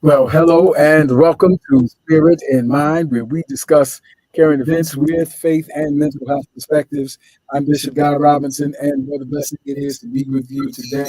Well, hello and welcome to Spirit in Mind, where we discuss current events with faith and mental health perspectives. I'm Bishop Guy Robinson, and what a blessing it is to be with you today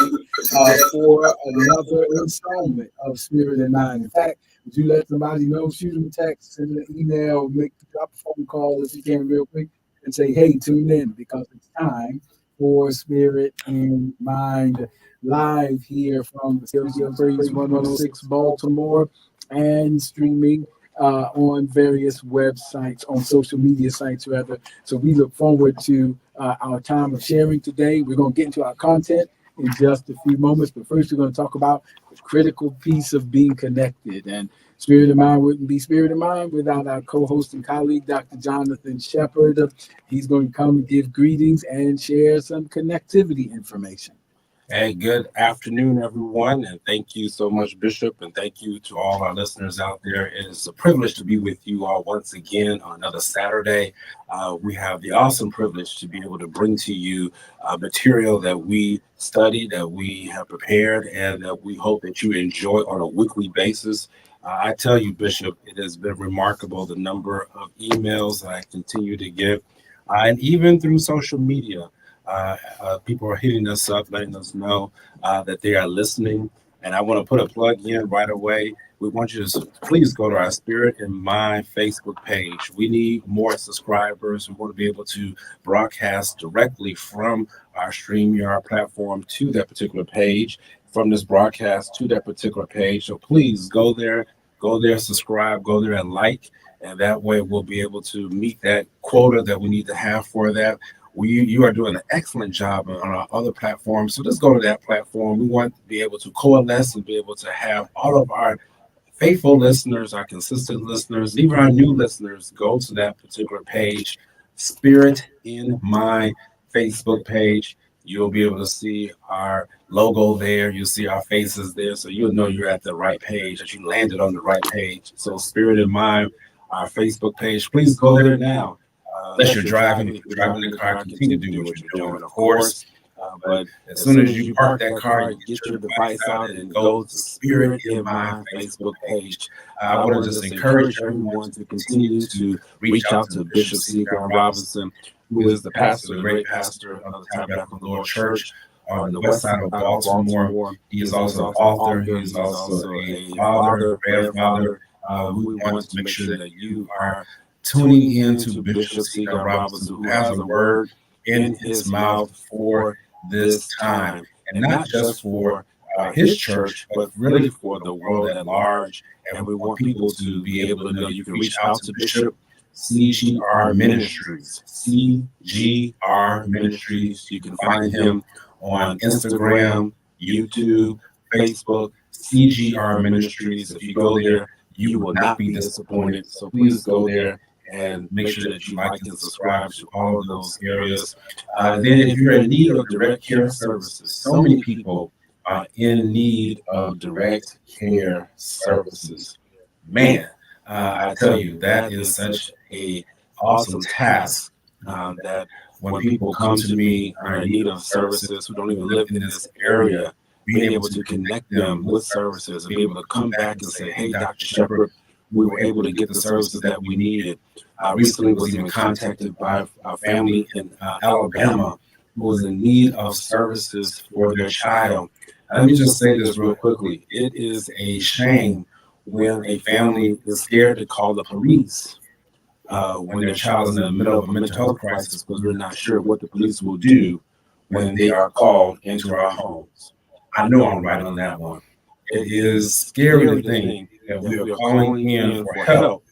for another installment of Spirit in Mind. In fact, would you let somebody know, shoot them a text, send them an email, drop a phone call if you can real quick, and say, hey, tune in because it's time for Spirit in Mind live here from the Studio Breeze 106 Baltimore and streaming on various websites, on social media sites rather. So we look forward to our time of sharing today. We're going to get into our content in just a few moments, but first we're going to talk about the critical piece of being connected. And Spirit of Mind wouldn't be Spirit of Mind without our co-host and colleague, Dr. Jonathan Shepard. He's going to come and give greetings and share some connectivity information. Hey, good afternoon, everyone, and thank you so much, Bishop, and thank you to all our listeners out there. It is a privilege to be with you all once again on another Saturday. We have the awesome privilege to be able to bring to you material that we study, that we have prepared, and that we hope that you enjoy on a weekly basis. I tell you, Bishop, it has been remarkable the number of emails that I continue to get, and even through social media. People are hitting us up, letting us know that they are listening. And I want to put a plug in right away. We want you to please go to our Spirit in Mind Facebook page. We need more subscribers. We want to be able to broadcast directly from our StreamYard platform to that particular page, from this broadcast to that particular page. So please go there, subscribe, go there and like. And that way we'll be able to meet that quota that we need to have for that. You are doing an excellent job on our other platforms. So let's go to that platform. We want to be able to coalesce and be able to have all of our faithful listeners, our consistent listeners, even our new listeners, go to that particular page, Spirit in My Facebook page. You'll be able to see our logo there. You'll see our faces there. So you'll know you're at the right page, that you landed on the right page. So Spirit in Mind, our Facebook page, please go there now. Unless you're driving, if you're driving the car, continue to do what you're doing, of course. But as soon as you park that car, you get your device out and go to Spirit in My Facebook page. I want to just encourage everyone to continue to reach out to Bishop C. John Robinson, who is the pastor, the great pastor of the Tabernacle of the Lord Church on the west side of Baltimore. He is also an author. He is also a father, grandfather. We want to make sure that you are tuning into Bishop C. Robinson, who has a word in his mouth for this time, and not just for his church, but really for the world at large. And we want people to be able to know you can reach out to Bishop CGR Ministries. CGR Ministries. You can find him on Instagram, YouTube, Facebook, CGR Ministries. If you go there, you will not be disappointed. So please go there and make sure that you like and subscribe to all of those areas. Then if you're in need of direct care services, so many people are in need of direct care services. Man, I tell you, that is such a awesome task that when people come to me are in need of services who don't even live in this area, being able to connect them with services and be able to come back and say, hey, Dr. Shepard, we were able to get the services that we needed. Recently was even contacted by a family in Alabama who was in need of services for their child. Let me just say this real quickly. It is a shame when a family is scared to call the police when their child is in the middle of a mental health crisis because we're not sure what the police will do when they are called into our homes. I know I'm right on that one. It is scary to think that we are calling in for help,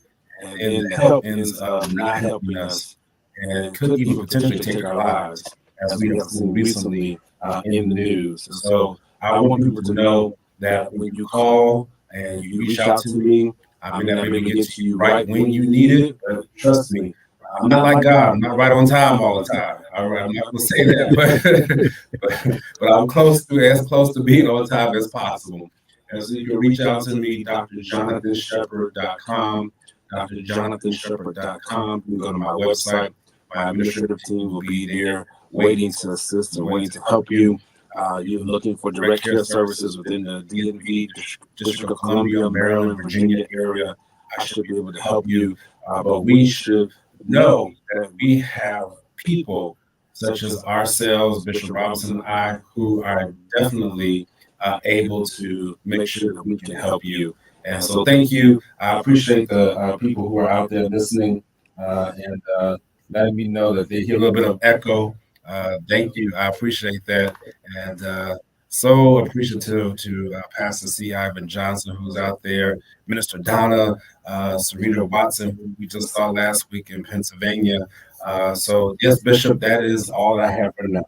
and then the help ends up not helping us and could even potentially take our lives, as we have seen recently in the news. And so I want people to know that when you call and you reach out to me, I may not be able to get to you right when you need it, but trust me, I'm not like God. I'm not right on time all the time. All right, I'm not going to say that, but I'm as close to being on time as possible. And so you can reach out to me, drjonathanshepard.com, drjonathanshepard.com. You can go to my website. My administrative team will be there waiting to assist and waiting to help you. You're looking for direct care services within the DMV, District of Columbia, Maryland, Virginia area, I should be able to help you. But we should know that we have people such as ourselves, Bishop Robinson and I, who are definitely able to make sure that we can help you. And so thank you. I appreciate the people who are out there listening and letting me know that they hear a little bit of echo. Thank you. I appreciate that. And so appreciative to Pastor C. Ivan Johnson, who's out there, Minister Donna, Sarita Watson, who we just saw last week in Pennsylvania. So, yes, Bishop, that is all I have for now.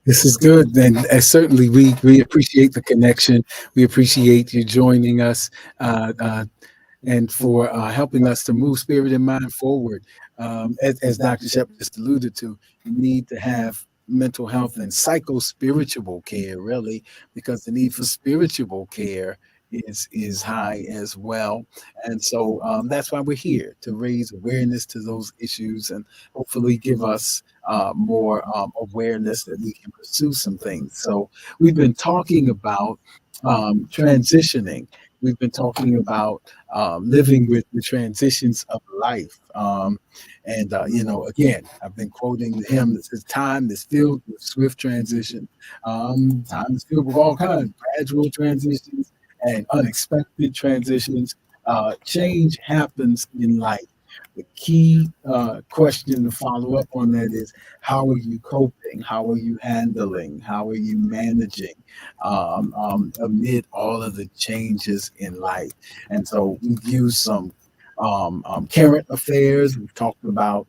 This is good, and certainly we appreciate the connection. We appreciate you joining us. And for helping us to move spirit and mind forward. As Dr. Shepard just alluded to, you need to have mental health and psycho-spiritual care, really, because the need for spiritual care is high as well. And so that's why we're here to raise awareness to those issues and hopefully give us more awareness that we can pursue some things. So we've been talking about transitioning. We've been talking about living with the transitions of life. Again, I've been quoting the hymn that says, "Time is filled with swift transition. Time is filled with all kinds of gradual transitions and unexpected transitions. Change happens in life. The key question to follow up on that is, how are you coping? How are you handling? How are you managing amid all of the changes in life? And so we've used some current affairs. We've talked about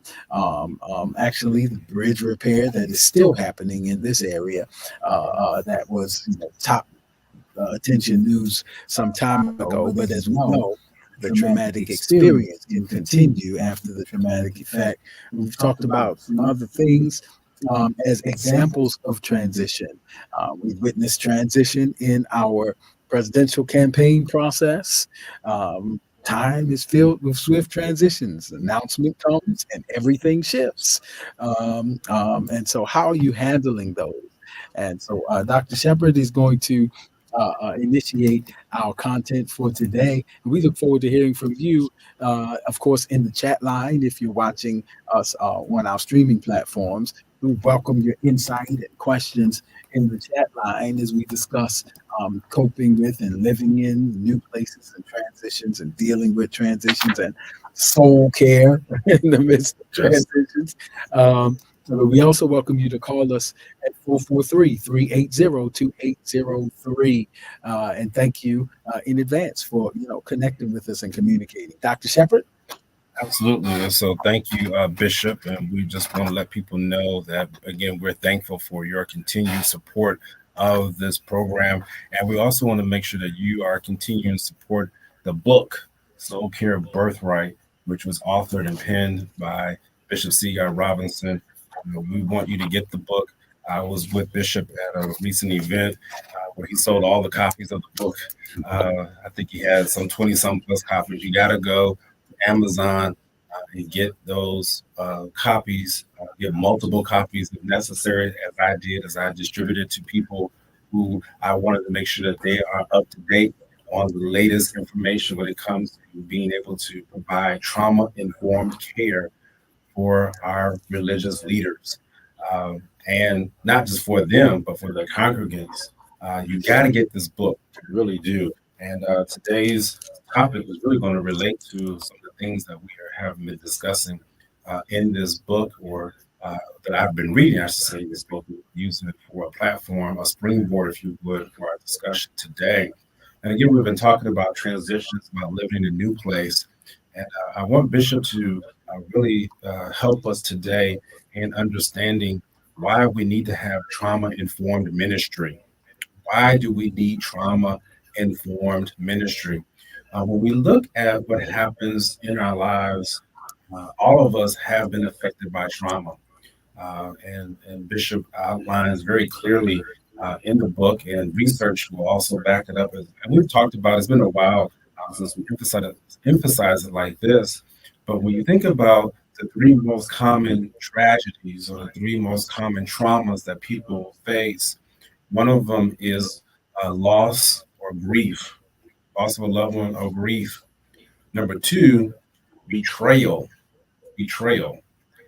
actually the bridge repair that is still happening in this area. That was top attention news some time ago. But as we know, the traumatic experience can continue after the traumatic effect. We've talked about some other things as examples of transition. We've witnessed transition in our presidential campaign process. Time is filled with swift transitions. Announcement comes and everything shifts. And so, how are you handling those? And so, Dr. Shepard is going to initiate our content for today. And we look forward to hearing from you, of course, in the chat line. If you're watching us on our streaming platforms, we welcome your insight and questions in the chat line as we discuss coping with and living in new places and transitions and dealing with transitions and soul care in the midst of transitions. So we also welcome you to call us at 443-380-2803. And thank you in advance for connecting with us and communicating. Dr. Shepard? Absolutely. And so thank you, Bishop. And we just want to let people know that, again, we're thankful for your continued support of this program. And we also want to make sure that you are continuing to support the book, Care Birthright, which was authored and penned by Bishop Seagar Robinson. We want you to get the book. I was with Bishop at a recent event where he sold all the copies of the book. I think he had some 20-some plus copies. You got to go to Amazon and get those copies, get multiple copies if necessary, as I distributed to people who I wanted to make sure that they are up to date on the latest information when it comes to being able to provide trauma-informed care for our religious leaders, and not just for them, but for the congregants. You got to get this book, you really do. And today's topic is really going to relate to some of the things that we have been discussing in this book, or that I've been reading, I should say, this book, using it for a platform, a springboard, if you would, for our discussion today. And again, we've been talking about transitions, about living in a new place. And I want Bishop to really help us today in understanding why we need to have trauma-informed ministry. Why do we need trauma-informed ministry? When we look at what happens in our lives, all of us have been affected by trauma. And Bishop outlines very clearly in the book, and research will also back it up. And we've talked about, it's been a while since we emphasize it like this, but when you think about the three most common tragedies or the three most common traumas that people face, One of them is loss or grief, loss of a loved one or grief. Number two, betrayal, betrayal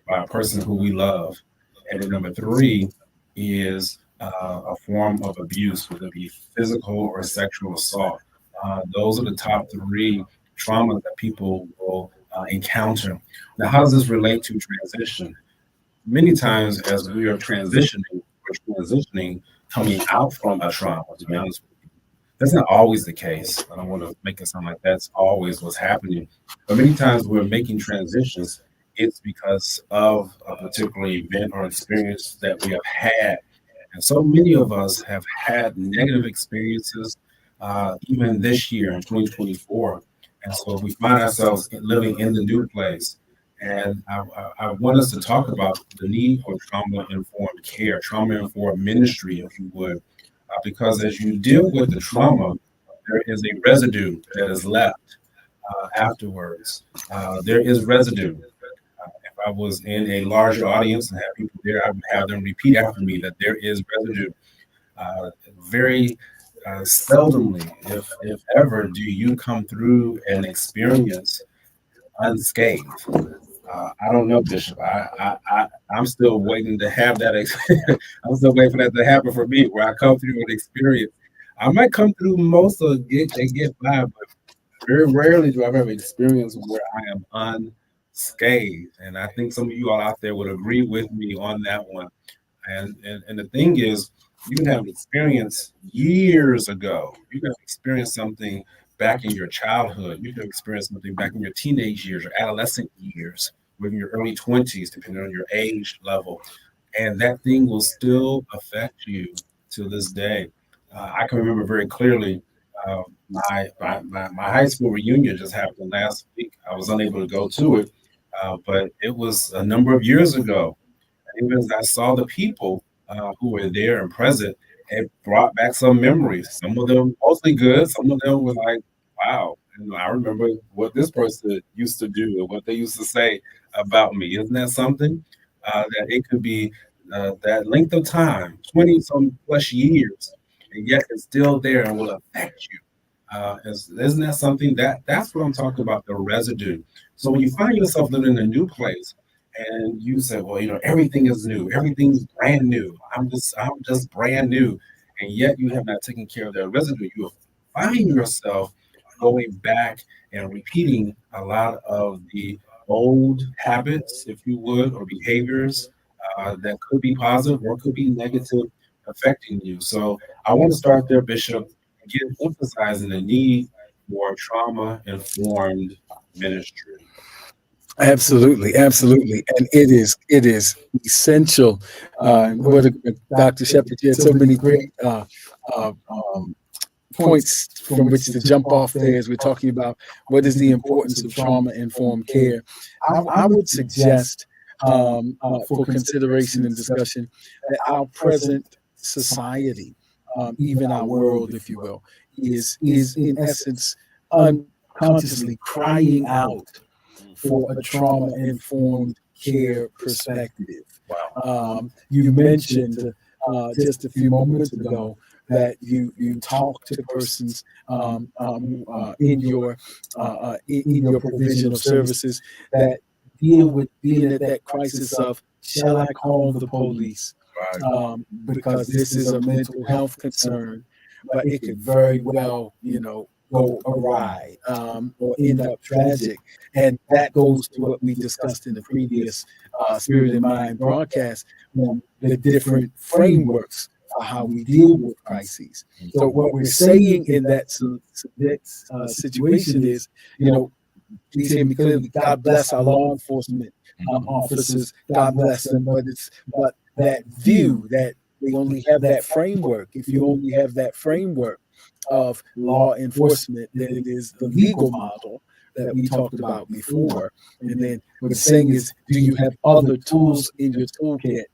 by a person who we love. And then number three is a form of abuse, whether it be physical or sexual assault. Those are the top three traumas that people will encounter. Now, how does this relate to transition? Many times, as we are transitioning, we're transitioning coming out from a trauma, to be honest with you. That's not always the case. I don't want to make it sound like that's always what's happening. But many times we're making transitions, it's because of a particular event or experience that we have had. And so many of us have had negative experiences, even this year in 2024. And so we find ourselves living in the new place. And I want us to talk about the need for trauma informed care, trauma informed ministry, if you would, because as you deal with the trauma, there is a residue that is left afterwards. There is residue. If I was in a larger audience and have people there, I would have them repeat after me that there is residue. Uh, Very seldomly, if ever, do you come through an experience unscathed. I don't know, Bishop. I'm still waiting to have that. I'm still waiting for that to happen for me, where I come through an experience. I might come through most of it and get by, but very rarely do I have an experience where I am unscathed. And I think some of you all out there would agree with me on that one. And the thing is, you can have an experience years ago. You can experience something back in your childhood. You can experience something back in your teenage years or adolescent years, or in your early 20s, depending on your age level. And that thing will still affect you to this day. I can remember very clearly my high school reunion just happened last week. I was unable to go to it, but it was a number of years ago. Even as I saw the people who were there and present, it brought back some memories. Some of them mostly good. Some of them were like, wow, I remember what this person used to do and what they used to say about me. Isn't that something? That it could be that length of time, 20 some plus years, and yet it's still there and will affect you. Isn't that something that's what I'm talking about, the residue. So when you find yourself living in a new place, and you say, well, everything is new, everything's brand new. I'm just brand new, and yet you have not taken care of that residue. You will find yourself going back and repeating a lot of the old habits, if you would, or behaviors that could be positive or could be negative, affecting you. So I want to start there, Bishop, again, emphasizing the need for trauma informed ministry. Absolutely, absolutely, and it is essential. Dr. Shepherd, you had so many great uh, um, points from which to jump off there as we're talking about what is the importance of trauma informed care. I would suggest, for consideration and discussion, that our present society, even our world, if you will, is in essence unconsciously crying out for a trauma informed care perspective. You mentioned just a few moments ago that you talk to persons in your provision of services that deal with being at that crisis of, shall I call the police? Because this is a mental health concern, but it could very well, go awry, or end up tragic. And that goes to what we discussed in the previous Spirit and Mind broadcast on the different frameworks for how we deal with crises. So what we're saying in that situation is, please hear me clearly. God bless our law enforcement officers. God bless them. But that view that they only have that framework. If you only have that framework of law enforcement, then it is the legal model that we talked about before. And then what it's saying is, do you have other tools in your toolkit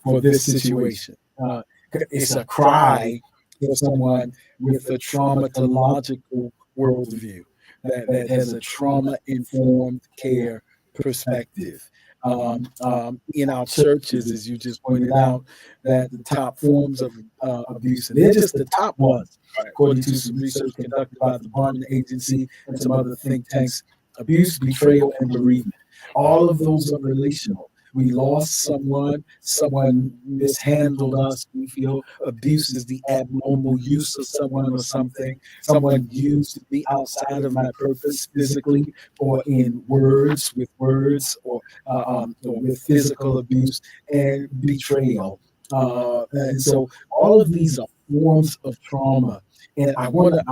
for this situation? It's a cry for someone with a traumatological worldview that has a trauma informed care perspective. in our churches, as you just pointed out, that the top forms of abuse, and they're just the top ones, according to some research conducted by the Barnum Agency and some other think tanks: abuse, betrayal, and bereavement. All of those are relational. We lost someone, someone mishandled us. We feel abuse is the abnormal use of someone or something. Someone used me outside of my purpose physically or in words, or with physical abuse and betrayal. And so all of these are forms of trauma. And I want to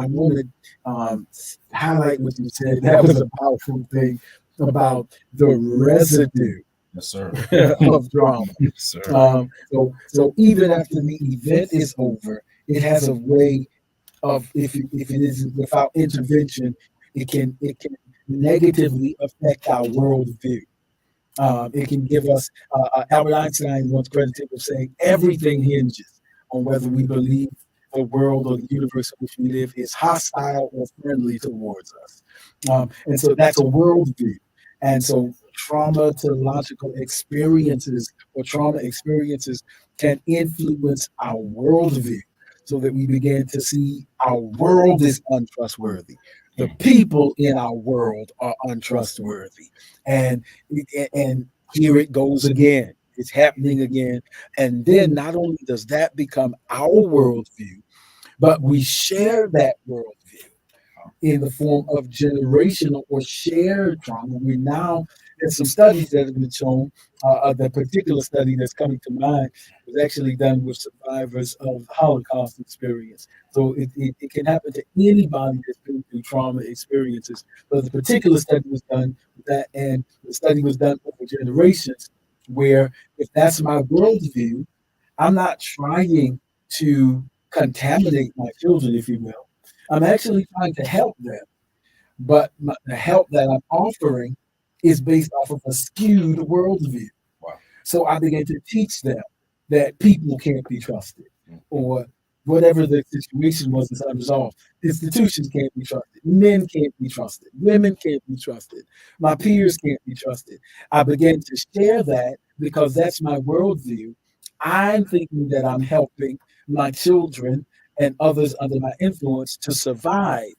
highlight what you said. That was a powerful thing about the residue Yes, sir. of drama. Yes, sir. So even after the event is over, it has a way of, if it is without intervention, it can negatively affect our worldview. It can give us. Albert Einstein once credited with saying everything hinges on whether we believe the world or the universe in which we live is hostile or friendly towards us. And so that's a worldview. And so traumatological experiences or trauma experiences can influence our worldview so that we begin to see our world is untrustworthy. The people in our world are untrustworthy. And and here it goes again. It's happening again. And then not only does that become our worldview, but we share that worldview in the form of generational or shared trauma. We now, there's some studies that have been shown. The particular study that's coming to mind was actually done with survivors of Holocaust experience. So it can happen to anybody that's been through trauma experiences. But the particular study was done with that, and the study was done over generations, where if that's my worldview, I'm not trying to contaminate my children, if you will. I'm actually trying to help them, but the help that I'm offering is based off of a skewed worldview. Wow. So I began to teach them that people can't be trusted, Mm. or whatever the situation was that's unresolved. Institutions can't be trusted. Men can't be trusted. Women can't be trusted. My peers can't be trusted. I began to share that because that's my worldview. I'm thinking that I'm helping my children and others under my influence to survive,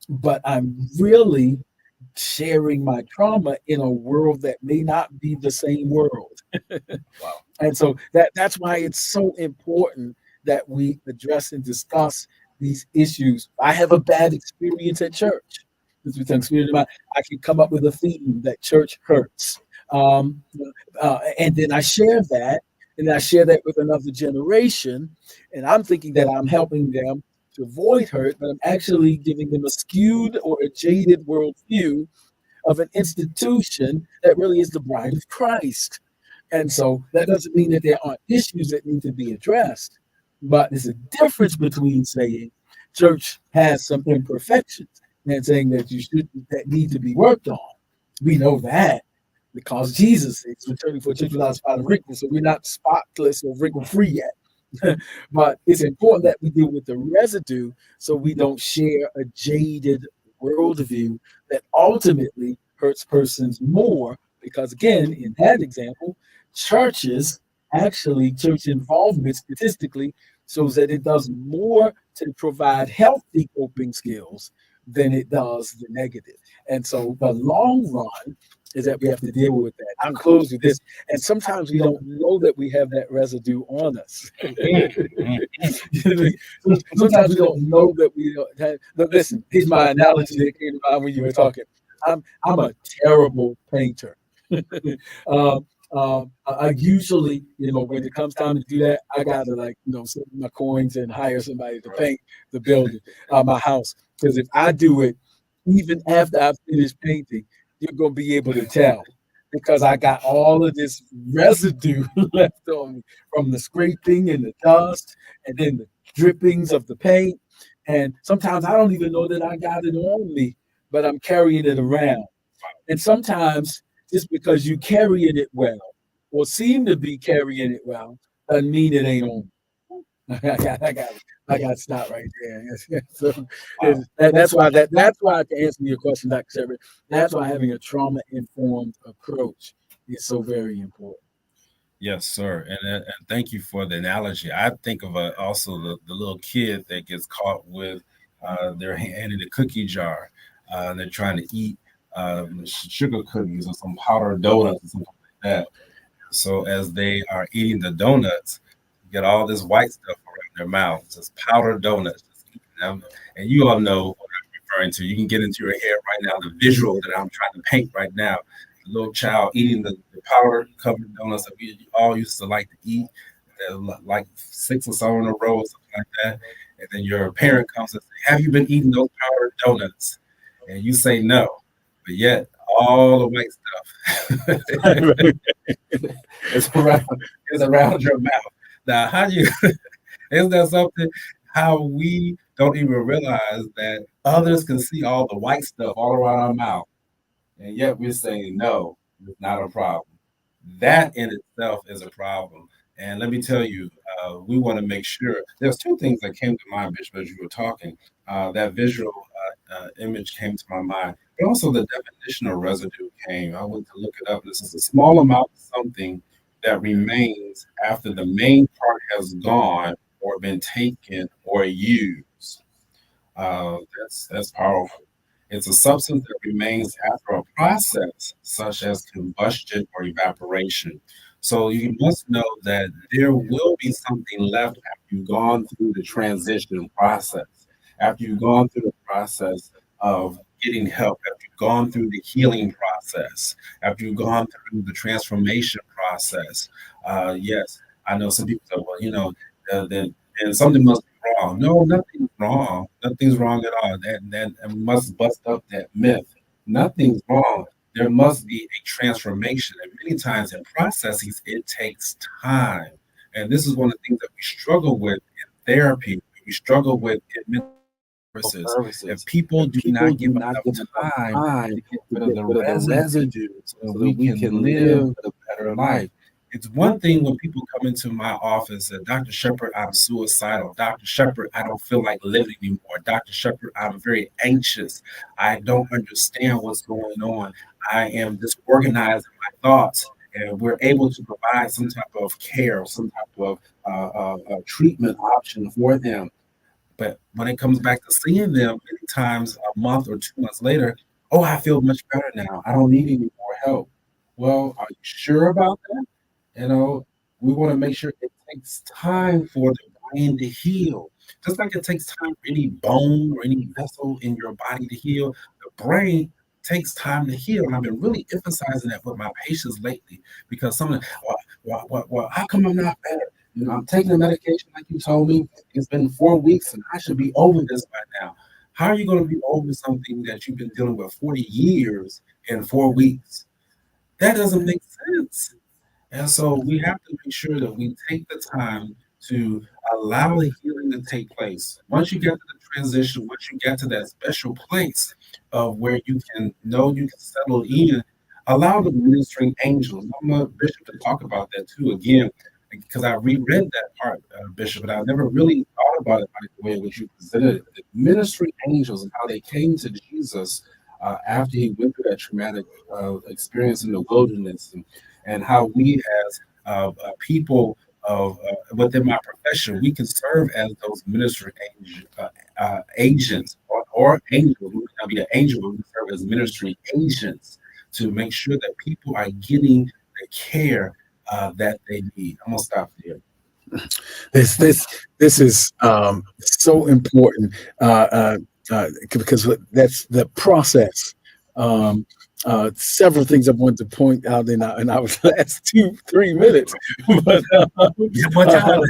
but I'm really sharing my trauma in a world that may not be the same world. Wow. And so that's why it's so important that we address and discuss these issues. I have a bad experience at church. This was an experience of mine. I can come up with a theme that church hurts. Um, and then I share that, and I share that with another generation, and I'm thinking that I'm helping them to avoid hurt, but I'm actually giving them a skewed or a jaded worldview of an institution that really is the bride of Christ. And so that doesn't mean that there aren't issues that need to be addressed, but there's a difference between saying church has some imperfections and saying that that need to be worked on. We know that because Jesus is returning for a church without spot or wrinkle, so we're not spotless or wrinkle free yet. But it's important that we deal with the residue so we don't share a jaded worldview that ultimately hurts persons more. Because again, in that example, churches church involvement statistically shows that it does more to provide healthy coping skills than it does the negative. And so the long run is that we have to deal with that. I'm close with this. And sometimes we don't know that we have that residue on us. Sometimes we don't know that we don't have. But listen, here's my analogy that came to mind when you were talking. I'm a terrible painter. I usually, when it comes time to do that, I gotta save my coins and hire somebody to paint the building, my house. Because if I do it, even after I've finished painting, you're gonna be able to tell because I got all of this residue left on me from the scraping and the dust, and then the drippings of the paint. And sometimes I don't even know that I got it on me, but I'm carrying it around. And sometimes just because you carrying it well or seem to be carrying it well doesn't mean it ain't on. I got to stop right there. So that's why to answer your question, Dr. Shepard, that's why having a trauma informed approach is so very important. Yes, sir. And thank you for the analogy. I think of also the little kid that gets caught with their hand in a cookie jar. And they're trying to eat sugar cookies or some powdered donuts or something like that. So as they are eating the donuts, you get all this white stuff around their mouth, just powdered donuts, just eating them. And you all know what I'm referring to. You can get into your head right now the visual that I'm trying to paint right now. The little child eating the powder covered donuts that we all used to like to eat, like six or so in a row or something like that. And then your parent comes and says, "Have you been eating those powdered donuts?" And you say no, but yet all the white stuff is around is around your mouth. Now, how do you isn't that something? How we don't even realize that others can see all the white stuff all around our mouth, and yet we're saying no, it's not a problem. That in itself is a problem. And let me tell you, we want to make sure. There's two things that came to mind, Bishop, as you were talking. That visual image came to my mind, but also the definition of residue came. I went to look it up. This is a small amount of something that remains after the main part has gone or been taken or used. That's powerful. It's a substance that remains after a process, such as combustion or evaporation. So you must know that there will be something left after you've gone through the transition process, after you've gone through the process of getting help, after you've gone through the healing process, after you've gone through the transformation process. Yes, I know some people say, well, then and something must be wrong. No, nothing's wrong. Nothing's wrong at all. And we must bust up that myth. Nothing's wrong. There must be a transformation. And many times in processes, it takes time. And this is one of the things that we struggle with in therapy. We struggle with in mental services. If people do not give enough time to get rid of the residue so that we can live a better life. It's one thing when people come into my office and Dr. Shepherd, I'm suicidal. Dr. Shepherd, I don't feel like living anymore. Dr. Shepherd, I'm very anxious. I don't understand what's going on. I am disorganized in my thoughts. And we're able to provide some type of care, some type of treatment option for them. But when it comes back to seeing them many times a month or 2 months later, oh, I feel much better now. I don't need any more help. Well, are you sure about that? You know, we want to make sure it takes time for the brain to heal. Just like it takes time for any bone or any vessel in your body to heal, the brain takes time to heal. And I've been really emphasizing that with my patients lately because some of them, well, how come I'm not better? I'm taking the medication like you told me. It's been 4 weeks and I should be over this by now. How are you going to be over something that you've been dealing with 40 years in 4 weeks? That doesn't make sense. And so we have to make sure that we take the time to allow the healing to take place. Once you get to the transition, once you get to that special place of where you can know you can settle in, allow the ministering angels. I'm a bishop to talk about that too again, because I reread that part, Bishop, and I never really thought about it like the way in which you presented it. The ministering angels and how they came to Jesus after he went through that traumatic experience in the wilderness, and how we as people of within my profession, we can serve as those ministry agents or angels. We may not be an angel, but we can serve as ministry agents to make sure that people are getting the care that they need. I'm gonna stop there. This is so important because that's the process. Um, Several things I wanted to point out in our last 2-3 minutes, but One time,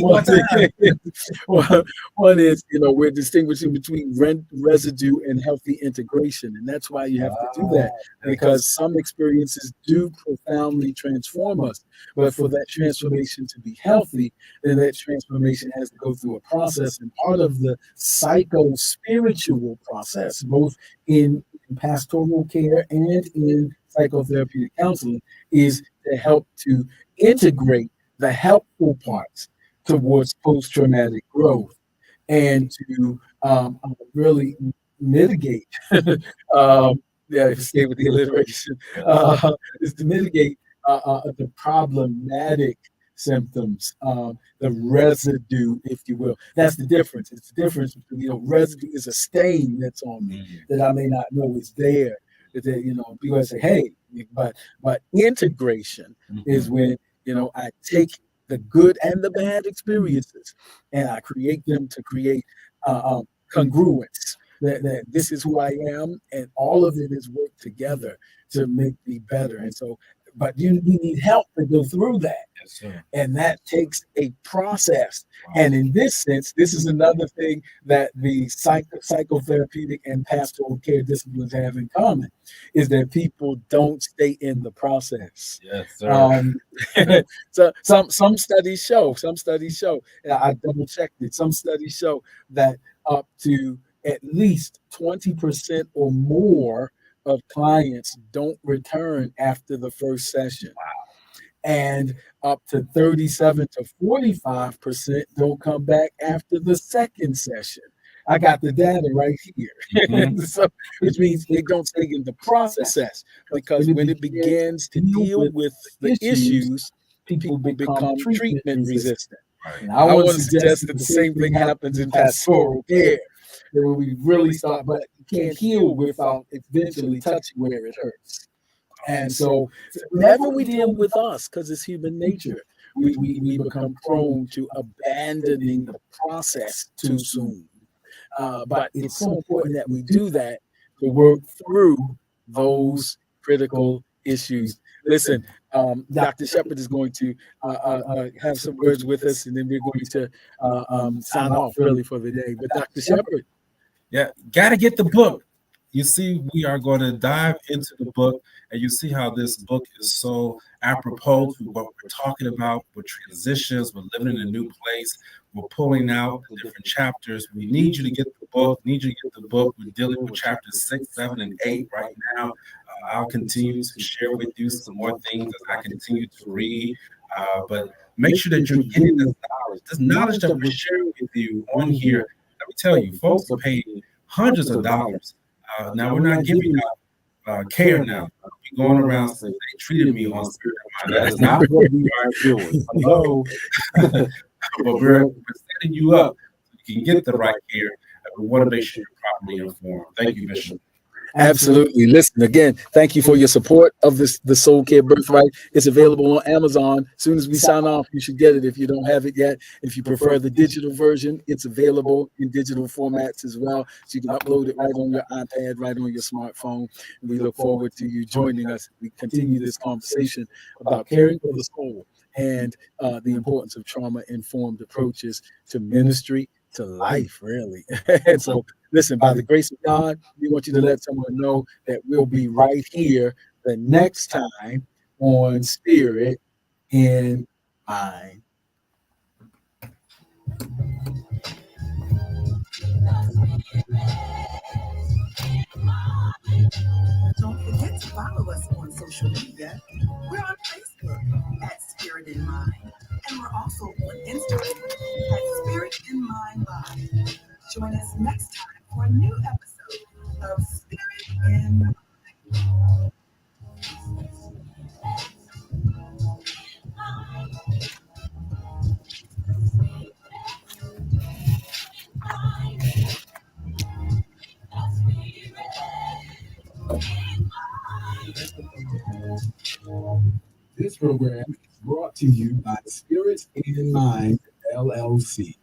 one time. one is we're distinguishing between residue and healthy integration, and that's why you have to do that because some experiences do profoundly transform us, but for that transformation to be healthy, then that transformation has to go through a process, and part of the psycho-spiritual process, both in pastoral care and in psychotherapeutic counseling, is to help to integrate the helpful parts towards post-traumatic growth and to really mitigate Yeah, if you stay with the alliteration, is to mitigate the problematic symptoms, the residue, if you will. That's the difference. It's the difference between, residue is a stain that's on me that I may not know is there. That, people say, hey, but integration is when, I take the good and the bad experiences and I create them to create congruence that this is who I am, and all of it is worked together to make me better. And so, but we need help to go through that. Yes, sir. And that takes a process. And in this sense, this is another thing that the psychotherapeutic and pastoral care disciplines have in common, is that people don't stay in the process. Yes, sir. So some studies show, and I double checked it, some studies show that up to at least 20% or more of clients don't return after the first session. And up to 37 to 45% don't come back after the second session. I got the data right here. So, which means they don't stay in the process, because when it begins to deal with the issues, people become treatment resistant. And I want to suggest that the same thing happens in pastoral care, where we really start, but you can't heal without eventually touching where it hurts. And so whenever we deal with us, because it's human nature, we become prone to abandoning the process too soon. But it's so important that we do that to work through those critical issues. Listen, Dr. Shepard is going to have some words with us, and then we're going to sign off really for the day. But Dr. Shepard. Yeah, got to get the book. You see, we are going to dive into the book, and you see how this book is so apropos to what we're talking about. We're transitions, we're living in a new place, we're pulling out the different chapters. We need you to get the book. We're dealing with chapters 6, 7, and 8 right now. I'll continue to share with you some more things as I continue to read. But make sure that you're getting this knowledge that we're sharing with you on here. Let me tell you, folks are paying hundreds of dollars. Now, we're not giving out care now. We're going around saying they treated me on Spirit of Mind. That is not what we are doing. Hello. But we're setting you up so you can get the right care. And we want to make sure you're properly informed. Thank you, Bishop. Absolutely. Listen, again, thank you for your support of the Soul Care Birthright. It's available on Amazon. As soon as we sign off, you should get it if you don't have it yet. If you prefer the digital version, it's available in digital formats as well. So you can upload it right on your iPad, right on your smartphone. And we look forward to you joining us. We continue this conversation about caring for the soul and the importance of trauma-informed approaches to ministry, to life, really. And so, listen, by the grace of God, we want you to let someone know that we'll be right here the next time on Spirit in Mind. Don't forget to follow us on social media. We're on Facebook at Spirit in Mind, and we're also on Instagram at Spirit in Mind Live. Join us next time for a new episode of Spirit in Mind. This program is brought to you by Spirit in Mind, LLC.